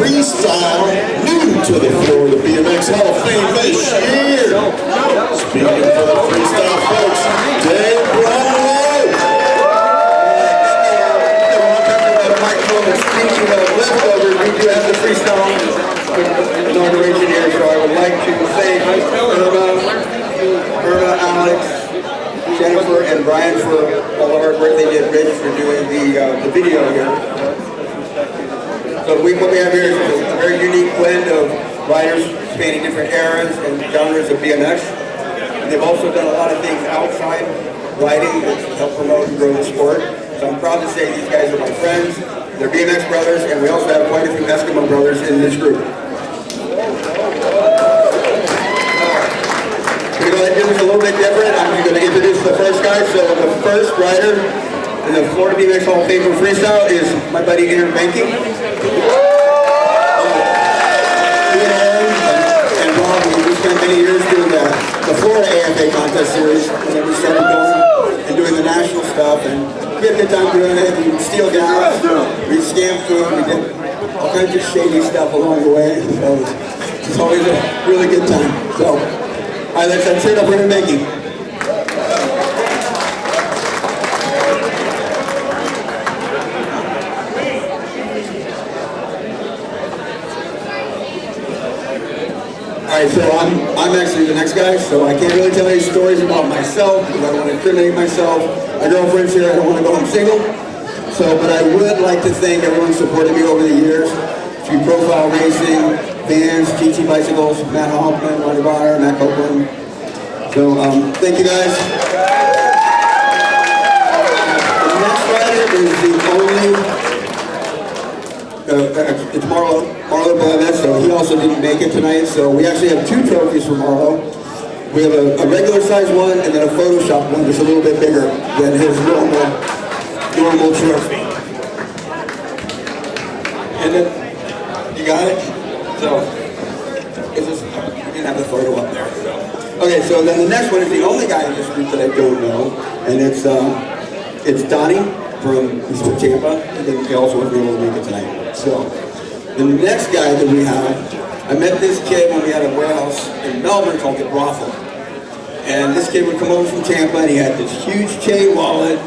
freestyle new to the floor of the BMX Hall of Fame this year. Speaking for the freestyle folks, Brumlow. Speaking of leftovers, we do have the freestyle inauguration here, so I would like to thank 𝗙𝗏, Alex, Jennifer, and Brian for all the hard work they did. Rich for doing the video here. So what we have here is a very unique blend of riders spanning different eras and genres of BMX. And they've also done a lot of things outside riding to help promote and grow the sport. So I'm proud to say these guys are my friends. They're BMX brothers, and we also have quite a few Eskimo brothers in this group. We're going to do this a little bit different. I'm going to introduce the first guy. So the first rider in the Florida BMX Hall of Fame for freestyle is my buddy Behnke. And Bob, we spent many years doing the Florida AFA contest series, and then we started going and doing the national stuff. And we had a good time doing it. We steal gas, we scam food, we did all kinds of shady stuff along the way. So it's always a really good time. So, all right, let's turn it up for Behnke. Alright, so I'm actually the next guy, so I can't really tell any stories about myself because I don't want to incriminate myself. My girlfriend's here, I don't want to go home single. So, but I would like to thank everyone who supported me over the years. Through Profile Racing, Vans, GT Bicycles, Matt Hoffman, Ronnie Byer, Matt Coplon. So, thank you guys. The next rider is the only it's Marlowe Buelvas, so he also didn't make it tonight. So we actually have two trophies for Marlowe. We have a regular size one and then a Photoshop one that's a little bit bigger than his normal trophy. And then, you got it? So, it's just, you can have the photo up there. So. Okay, so then the next one is the only guy in this group that I don't know, and it's Donnie he's from Tampa, and then he also wasn't able to make it tonight. So, the next guy that we have, I met this kid when we had a warehouse in Melbourne called the Brothel. And this kid would come over from Tampa, and he had this huge chain wallet,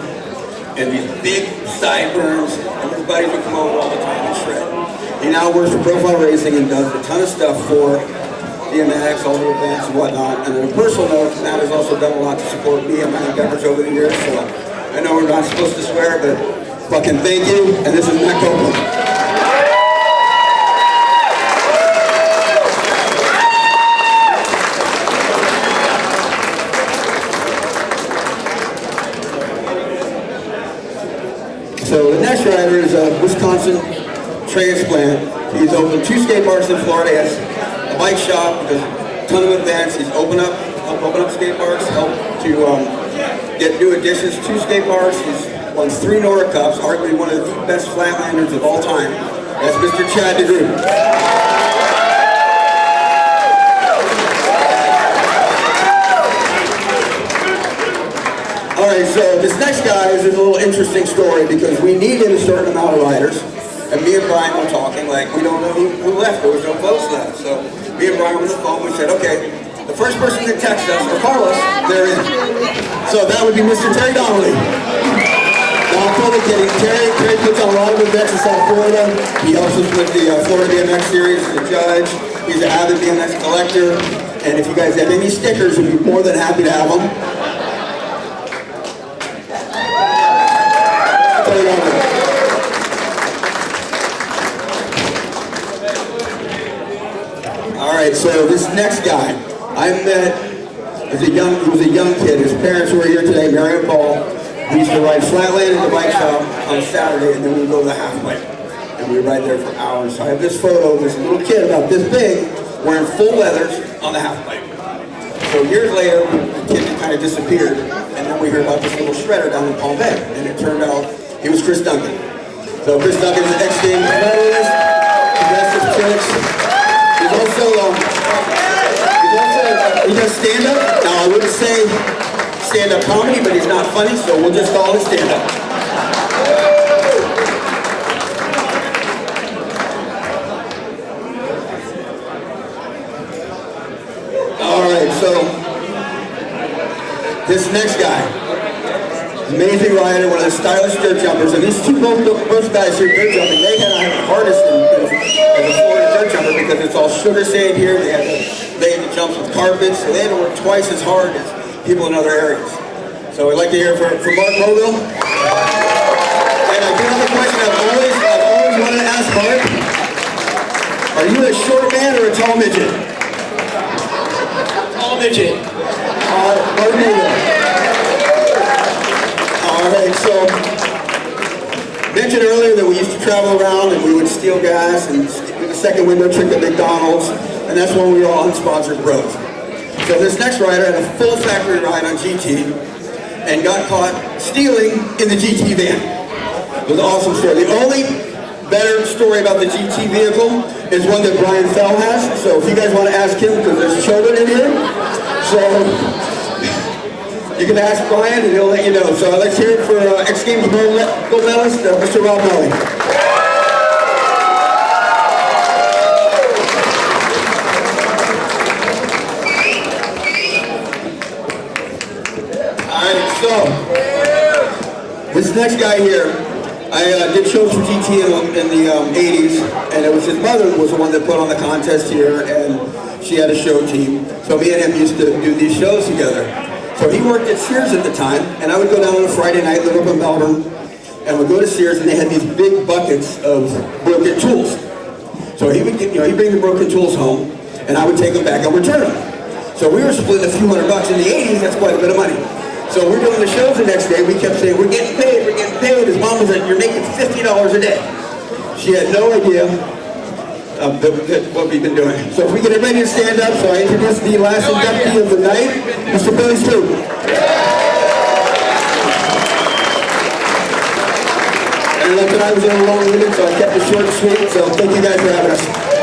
and these big sideburns, and his buddies would come over all the time and shred. He now works for Profile Racing and does a ton of stuff for BMX, all the events and whatnot. And on a personal note, Matt has also done a lot to support me and my endeavors over the years, so I know we're not supposed to swear, but fucking thank you, and this is Matt Coplon. So the next rider is a Wisconsin transplant. He's opened 2 skate parks in Florida. He has a bike shop, does a ton of events. He's helped open up skate parks, helped to get new additions to skate parks. He's won 3 Nora Cups, arguably one of the best flatlanders of all time. That's Mr. 𝗙𝗵𝗏𝗏. Alright, so this next guy is a little interesting story because we needed a certain amount of riders. And me and Brian were talking, like, we don't know who left, there was no votes left. So me and Brian were on the phone, we said, okay, the first person that texts us, or call us, they're in. So that would be Mr. Terry Donley. Now I'm totally kidding. Terry puts on a lot of events in South Florida. He helps us with the Florida BMX series as a judge. He's an avid BMX collector. And if you guys have any stickers, we'd be more than happy to have them. Alright, so this next guy, I met he was a young kid. His parents were here today, Mary and Paul. We used to ride flatland in the bike shop on Saturday, and then we would go to the halfway. And we would ride there for hours. So I have this photo of this little kid about this big, wearing full leathers on the halfway. So years later, the kid kind of disappeared, and then we heard about this little shredder down in Palm Bay, and it turned out he was Chris Duncan. So Chris Duncan is an X-Games medalist, progressive tricks. He's also, he does stand-up. Now I wouldn't say stand-up comedy, but he's not funny, so we'll just call it stand-up. so this next guy, amazing rider, one of the stylish dirt jumpers, and these both guys here dirt jumping, they had the hardest as a Florida dirt jumper because it's all sugar sand here. They had to jump with carpets, so they had to work twice as hard as people in other areas. So I'd like to hear from Mark Mulville. And I do have a question I've always wanted to ask Mark. Are you a short man or a tall midget? Tall midget. Mark Mulville. All right, so mentioned earlier that we used to travel around and we would steal gas and do the second window trick at McDonald's, and that's when we were all unsponsored bros. So this next rider had a full factory ride on GT and got caught stealing in the GT van. It was an awesome story. The only better story about the GT vehicle is one that Brian Fell has. So if you guys want to ask him, because there's children in here, so you can ask Brian and he'll let you know. So let's hear it for X Games gold medalist, Mr. Rob Nolli. So, this next guy here, I did shows for GT in the 80s, and it was his mother was the one that put on the contest here, and she had a show team. So me and him used to do these shows together. So he worked at Sears at the time, and I would go down on a Friday night, live up in Melbourne, and would go to Sears, and they had these big buckets of broken tools. So he would he'd bring the broken tools home, and I would take them back and return them. So we were splitting a few $100 in the 80s, that's quite a bit of money. So we're doing the shows the next day, we kept saying, we're getting paid, we're getting paid. His mom was like, you're making $50 a day. She had no idea what we've been doing. So if we get everybody to stand up, so I introduce the last inductee of the night, Mr. Billy Swoope. And tonight was a little long-winded, so I kept it short and sweet, so thank you guys for having us.